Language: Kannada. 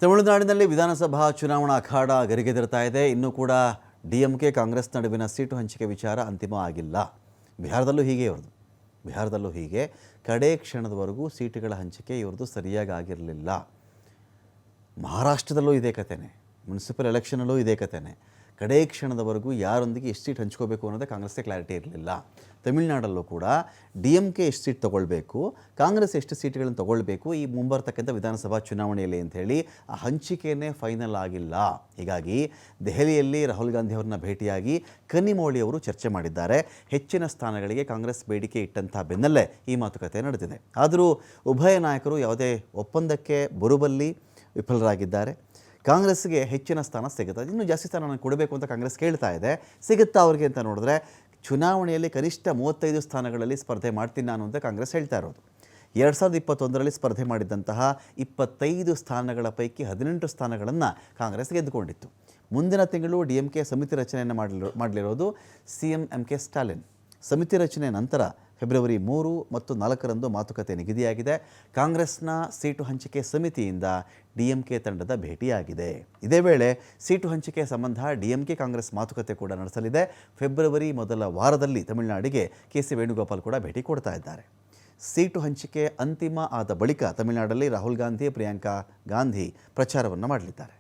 ತಮಿಳುನಾಡಿನಲ್ಲಿ ವಿಧಾನಸಭಾ ಚುನಾವಣಾ ಅಖಾಡ ಗರಿಗೆದರ್ತಾ ಇದೆ. ಇನ್ನೂ ಕೂಡ ಡಿಎಂಕೆ ಕಾಂಗ್ರೆಸ್ ನಡುವಿನ ಸೀಟು ಹಂಚಿಕೆ ವಿಚಾರ ಅಂತಿಮ ಆಗಿಲ್ಲ. ಬಿಹಾರದಲ್ಲೂ ಹೀಗೆ ಕಡೆ ಕ್ಷಣದವರೆಗೂ ಸೀಟುಗಳ ಹಂಚಿಕೆ ಇವ್ರದ್ದು ಸರಿಯಾಗಿ ಆಗಿರಲಿಲ್ಲ. ಮಹಾರಾಷ್ಟ್ರದಲ್ಲೂ ಇದೇ ಕಥೆನೇ, ಮುನ್ಸಿಪಲ್ ಎಲೆಕ್ಷನಲ್ಲೂ ಇದೇ ಕಥೆನೇ. ಕಡೆ ಕ್ಷಣದವರೆಗೂ ಯಾರೊಂದಿಗೆ ಎಷ್ಟು ಸೀಟ್ ಹಂಚ್ಕೋಬೇಕು ಅನ್ನೋದೇ ಕಾಂಗ್ರೆಸ್ಗೆ ಕ್ಲಾರಿಟಿ ಇರಲಿಲ್ಲ. ತಮಿಳುನಾಡಲ್ಲೂ ಕೂಡ ಡಿಎಂಕೆ ಎಷ್ಟು ಸೀಟ್ ತೊಗೊಳ್ಬೇಕು, ಕಾಂಗ್ರೆಸ್ ಎಷ್ಟು ಸೀಟ್ಗಳನ್ನು ತೊಗೊಳ್ಬೇಕು ಈ ಮುಂಬರ್ತಕ್ಕಂಥ ವಿಧಾನಸಭಾ ಚುನಾವಣೆಯಲ್ಲಿ ಅಂಥೇಳಿ ಆ ಹಂಚಿಕೆಯೇ ಫೈನಲ್ ಆಗಿಲ್ಲ. ಹೀಗಾಗಿ ದೆಹಲಿಯಲ್ಲಿ ರಾಹುಲ್ ಗಾಂಧಿ ಅವ್ರನ್ನ ಭೇಟಿಯಾಗಿ ಕನ್ನಿಮೋಳಿ ಅವರು ಚರ್ಚೆ ಮಾಡಿದ್ದಾರೆ. ಹೆಚ್ಚಿನ ಸ್ಥಾನಗಳಿಗೆ ಕಾಂಗ್ರೆಸ್ ಬೇಡಿಕೆ ಇಟ್ಟಂಥ ಬೆನ್ನಲ್ಲೇ ಈ ಮಾತುಕತೆ ನಡೆದಿದೆ. ಆದರೂ ಉಭಯ ನಾಯಕರು ಯಾವುದೇ ಒಪ್ಪಂದಕ್ಕೆ ಬರುವಲ್ಲಿ ವಿಫಲರಾಗಿದ್ದಾರೆ. ಕಾಂಗ್ರೆಸ್ಗೆ ಹೆಚ್ಚಿನ ಸ್ಥಾನ ಸಿಗುತ್ತೆ, ಇನ್ನೂ ಜಾಸ್ತಿ ಸ್ಥಾನ ನಾನು ಕೊಡಬೇಕು ಅಂತ ಕಾಂಗ್ರೆಸ್ ಕೇಳ್ತಾ ಇದೆ. ಸಿಗುತ್ತಾ ಅವ್ರಿಗೆ ಅಂತ ನೋಡಿದ್ರೆ ಚುನಾವಣೆಯಲ್ಲಿ ಕನಿಷ್ಠ 35 ಸ್ಥಾನಗಳಲ್ಲಿ ಸ್ಪರ್ಧೆ ಮಾಡ್ತೀನಿ ನಾನು ಅಂತ ಕಾಂಗ್ರೆಸ್ ಹೇಳ್ತಾ ಇರೋದು. 2021ರಲ್ಲಿ ಸ್ಪರ್ಧೆ ಮಾಡಿದ್ದಂತಹ 25 ಸ್ಥಾನಗಳ ಪೈಕಿ 18 ಸ್ಥಾನಗಳನ್ನು ಕಾಂಗ್ರೆಸ್ ಗೆದ್ದುಕೊಂಡಿತ್ತು. ಮುಂದಿನ ತಿಂಗಳು ಡಿಎಂಕೆ ಸಮಿತಿ ರಚನೆಯನ್ನು ಮಾಡಲಿರೋದು ಸಿಎಂ ಎಂಕೆ ಸ್ಟಾಲಿನ್. ಸಮಿತಿ ರಚನೆ ನಂತರ ಫೆಬ್ರವರಿ 3 ಮತ್ತು 4ರಂದು ಮಾತುಕತೆ ನಿಗದಿಯಾಗಿದೆ. ಕಾಂಗ್ರೆಸ್ನ ಸೀಟು ಹಂಚಿಕೆ ಸಮಿತಿಯಿಂದ ಡಿಎಂಕೆ ತಂಡದ ಭೇಟಿಯಾಗಿದೆ. ಇದೇ ವೇಳೆ ಸೀಟು ಹಂಚಿಕೆ ಸಂಬಂಧ ಡಿಎಂಕೆ ಕಾಂಗ್ರೆಸ್ ಮಾತುಕತೆ ಕೂಡ ನಡೆಸಲಿದೆ. ಫೆಬ್ರವರಿ ಮೊದಲ ವಾರದಲ್ಲಿ ತಮಿಳುನಾಡಿಗೆ ಕೆ.ಸಿ. ವೇಣುಗೋಪಾಲ್ ಕೂಡ ಭೇಟಿ ಕೊಡ್ತಾ ಇದ್ದಾರೆ. ಸೀಟು ಹಂಚಿಕೆ ಅಂತಿಮ ಆದ ಬಳಿಕ ತಮಿಳುನಾಡಲ್ಲಿ ರಾಹುಲ್ ಗಾಂಧಿ, ಪ್ರಿಯಾಂಕಾ ಗಾಂಧಿ ಪ್ರಚಾರವನ್ನು ಮಾಡಲಿದ್ದಾರೆ.